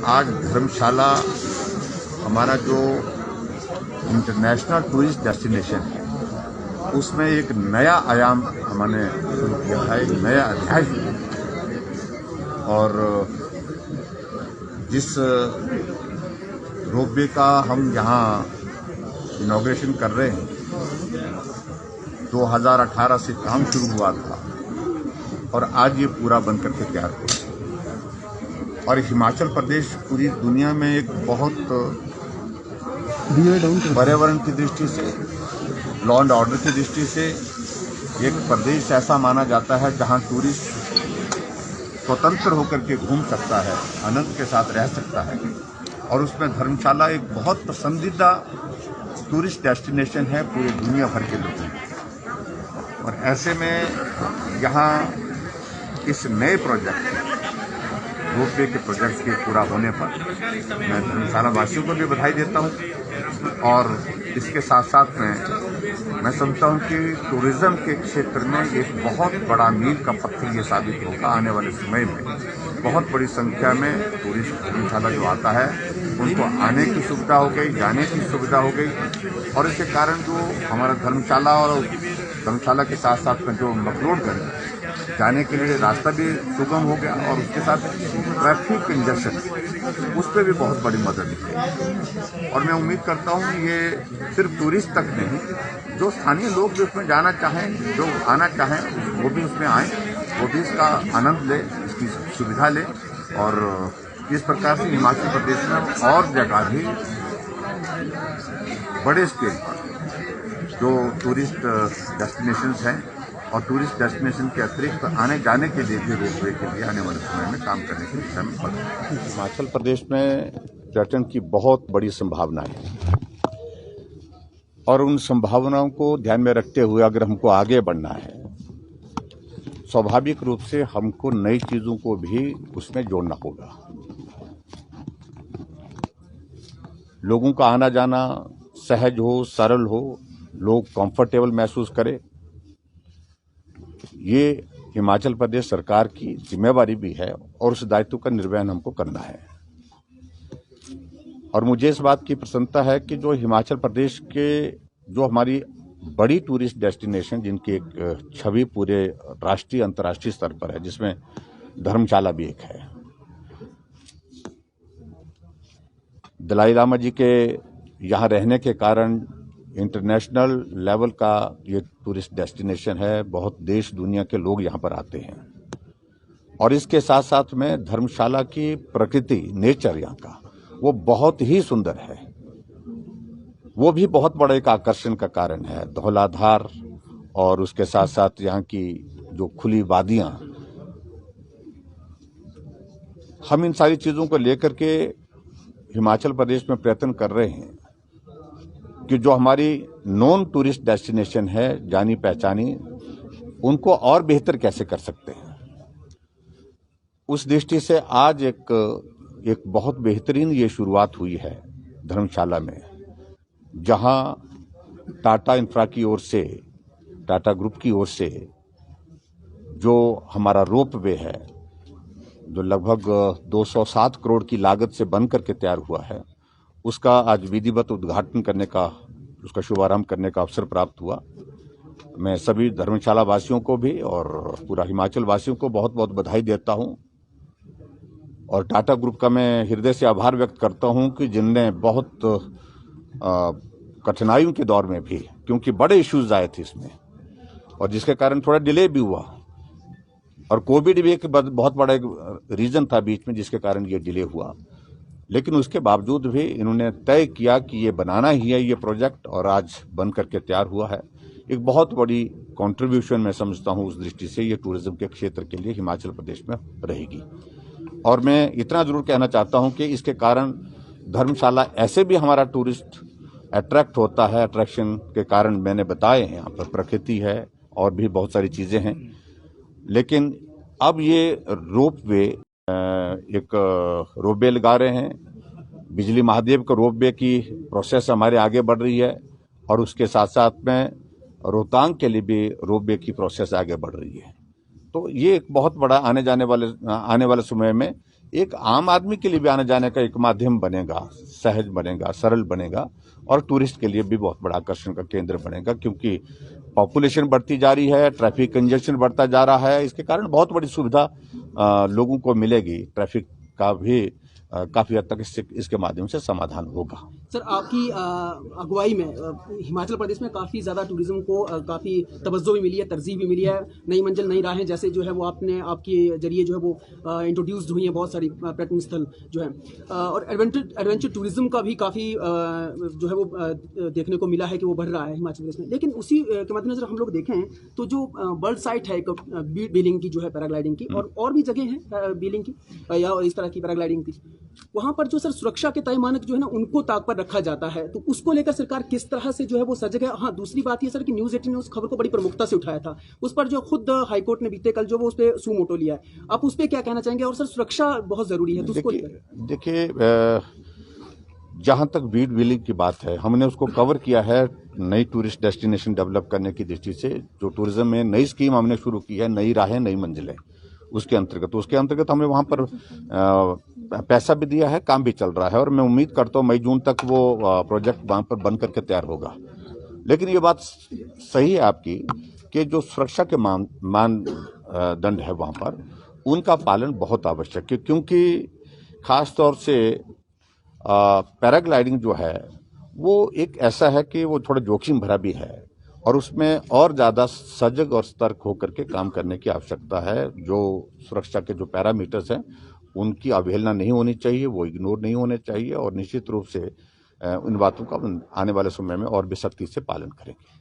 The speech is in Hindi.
आज धर्मशाला हमारा जो इंटरनेशनल टूरिस्ट डेस्टिनेशन है उसमें एक नया आयाम हमने शुरू किया है, एक नया अध्याय शुरू किया। और जिस रोपवे का हम यहाँ इनॉग्रेशन कर रहे हैं 2018 से काम शुरू हुआ था और आज ये पूरा बन करके तैयार हुआ। और हिमाचल प्रदेश पूरी दुनिया में एक बहुत पर्यावरण की दृष्टि से, लॉ एंड ऑर्डर की दृष्टि से एक प्रदेश ऐसा माना जाता है जहां टूरिस्ट स्वतंत्र होकर के घूम सकता है, आनंद के साथ रह सकता है। और उसमें धर्मशाला एक बहुत पसंदीदा टूरिस्ट डेस्टिनेशन है पूरी दुनिया भर के लोगों को। और ऐसे में यहाँ इस नए प्रोजेक्ट रोपवे के प्रोजेक्ट के पूरा होने पर मैं धर्मशाला वासियों को भी बधाई देता हूँ। और इसके साथ साथ में मैं समझता हूँ कि टूरिज्म के क्षेत्र में एक बहुत बड़ा मील का पत्थर ये साबित होगा। आने वाले समय में बहुत बड़ी संख्या में टूरिस्ट धर्मशाला जो आता है उनको आने की सुविधा हो गई, जाने की सुविधा हो गई। और इसके कारण जो हमारा धर्मशाला और धर्मशाला के साथ साथ में जो मकलोडगंज जाने के लिए रास्ता भी सुगम हो गया और उसके साथ ट्रैफिक कंजेशन उस पर भी बहुत बड़ी मदद मिली। और मैं उम्मीद करता हूँ ये सिर्फ टूरिस्ट तक नहीं, जो स्थानीय लोग भी उसमें जाना चाहें, जो आना चाहें, वो भी उसमें आएँ, वो भी इसका आनंद ले, इसकी सुविधा ले। और इस प्रकार से हिमाचल प्रदेश में और जगह भी बड़े स्केल पर जो टूरिस्ट डेस्टिनेशंस हैं और टूरिस्ट डेस्टिनेशन के अतिरिक्त आने जाने के लिए भी रोपवे के लिए आने वाले समय में काम करने की दिशा में बढ़ रहा है। हिमाचल प्रदेश में पर्यटन की बहुत बड़ी संभावनाएं हैं और उन संभावनाओं को ध्यान में रखते हुए अगर हमको आगे बढ़ना है, स्वाभाविक रूप से हमको नई चीजों को भी उसमें जोड़ना होगा। लोगों का आना जाना सहज हो, सरल हो, लोग कंफर्टेबल महसूस करें, ये हिमाचल प्रदेश सरकार की जिम्मेवारी भी है और उस दायित्व का निर्वहन हमको करना है। और मुझे इस बात की प्रसन्नता है कि जो हिमाचल प्रदेश के जो हमारी बड़ी टूरिस्ट डेस्टिनेशन जिनकी एक छवि पूरे राष्ट्रीय अंतर्राष्ट्रीय स्तर पर है, जिसमें धर्मशाला भी एक है। दलाई लामा जी के यहाँ रहने के कारण इंटरनेशनल लेवल का ये टूरिस्ट डेस्टिनेशन है। बहुत देश दुनिया के लोग यहाँ पर आते हैं। और इसके साथ साथ में धर्मशाला की प्रकृति, नेचर यहाँ का वो बहुत ही सुंदर है, वो भी बहुत बड़ा एक आकर्षण का कारण है। धौलाधार और उसके साथ साथ यहाँ की जो खुली वादियां, हम इन सारी चीजों को लेकर के हिमाचल प्रदेश में प्रयत्न कर रहे हैं कि जो हमारी नॉन टूरिस्ट डेस्टिनेशन है, जानी पहचानी, उनको और बेहतर कैसे कर सकते हैं। उस दृष्टि से आज एक बहुत बेहतरीन ये शुरुआत हुई है धर्मशाला में, जहां टाटा इंफ्रा की ओर से, टाटा ग्रुप की ओर से जो हमारा रोपवे है, जो लगभग 207 करोड़ की लागत से बन करके तैयार हुआ है, उसका आज विधिवत उद्घाटन करने का, उसका शुभारंभ करने का अवसर प्राप्त हुआ। मैं सभी धर्मशाला वासियों को भी और पूरा हिमाचल वासियों को बहुत बहुत बधाई देता हूं। और टाटा ग्रुप का मैं हृदय से आभार व्यक्त करता हूं कि जिनने बहुत कठिनाइयों के दौर में भी, क्योंकि बड़े इश्यूज आए थे इसमें और जिसके कारण थोड़ा डिले भी हुआ, और कोविड भी एक बहुत बड़ा एक रीजन था बीच में जिसके कारण ये डिले हुआ, लेकिन उसके बावजूद भी इन्होंने तय किया कि ये बनाना ही है ये प्रोजेक्ट, और आज बन करके तैयार हुआ है। एक बहुत बड़ी कंट्रीब्यूशन मैं समझता हूँ उस दृष्टि से ये टूरिज्म के क्षेत्र के लिए हिमाचल प्रदेश में रहेगी। और मैं इतना जरूर कहना चाहता हूँ कि इसके कारण धर्मशाला ऐसे भी हमारा टूरिस्ट अट्रैक्ट होता है। अट्रैक्शन के कारण मैंने बताए हैं, यहाँ पर प्रकृति है और भी बहुत सारी चीजें हैं। लेकिन अब ये रोपवे, एक रोपवे लगा रहे हैं, बिजली महादेव का रोपवे की प्रोसेस हमारे आगे बढ़ रही है, और उसके साथ साथ में रोहतांग के लिए भी रोपवे की प्रोसेस आगे बढ़ रही है। तो ये एक बहुत बड़ा आने वाले समय में एक आम आदमी के लिए भी आने जाने का एक माध्यम बनेगा, सहज बनेगा, सरल बनेगा और टूरिस्ट के लिए भी बहुत बड़ा आकर्षण का केंद्र बनेगा, क्योंकि पॉपुलेशन बढ़ती जा रही है, ट्रैफिक कंजेशन बढ़ता जा रहा है। इसके कारण बहुत बड़ी सुविधा लोगों को मिलेगी। ट्रैफिक का भी काफी हद तक इसके माध्यम से समाधान होगा। सर, आपकी अगुवाई में हिमाचल प्रदेश में काफ़ी ज़्यादा टूरिज्म को काफ़ी तवज्जो भी मिली है, तरजीह भी मिली है। नई मंजिल नई राहें जैसे जो है वो आपके जरिए जो है वो इंट्रोड्यूस्ड हुई हैं बहुत सारी पर्यटन स्थल जो है, और एडवेंचर टूरिज्म का भी काफ़ी जो है वो देखने को मिला है कि वो बढ़ रहा है हिमाचल प्रदेश में। लेकिन उसी के मद्देनजर हम लोग देखें तो जो बर्ड साइट है बीलिंग की जो है पैराग्लाइडिंग की, और भी जगह हैं बीलिंग की या इस तरह की पैराग्लाइडिंग की, वहाँ पर जो सर सुरक्षा के तय मानक जो है ना उनको ताक पर रखा जाता है, तो उसको लेकर सरकार किस तरह से जो है वो सजग है। हाँ, दूसरी बात ये सर कि न्यूज़ 18 ने उस खबर को बड़ी प्रमुखता से उठाया था, उस पर जो खुद हाईकोर्ट ने बीते कल जो वो उस पर सू मोटो लिया है। आप उस पर क्या कहना चाहेंगे? और सर सुरक्षा बहुत जरूरी है तो उसको देखिए, जहां तक बीड व्हीलिंग की बात है, हमने उसको कवर किया है नई टूरिस्ट डेस्टिनेशन डेवलप करने की दृष्टि से। जो टूरिज्म में नई स्कीम हमने शुरू की है, नई राहें नई मंजिलें, उसके अंतर्गत हमने वहां पर पैसा भी दिया है, काम भी चल रहा है और मैं उम्मीद करता हूं मई जून तक वो प्रोजेक्ट वहां पर बन करके तैयार होगा। लेकिन ये बात सही है आपकी कि जो सुरक्षा के मानदंड है वहां पर, उनका पालन बहुत आवश्यक है, क्योंकि खास तौर से पैराग्लाइडिंग जो है वो एक ऐसा है कि वो थोड़ा जोखिम भरा भी है और उसमें और ज़्यादा सजग और सतर्क होकर के काम करने की आवश्यकता है। जो सुरक्षा के जो पैरामीटर्स हैं उनकी अवहेलना नहीं होनी चाहिए, वो इग्नोर नहीं होने चाहिए और निश्चित रूप से इन बातों का आने वाले समय में और भी सख्ती से पालन करेंगे।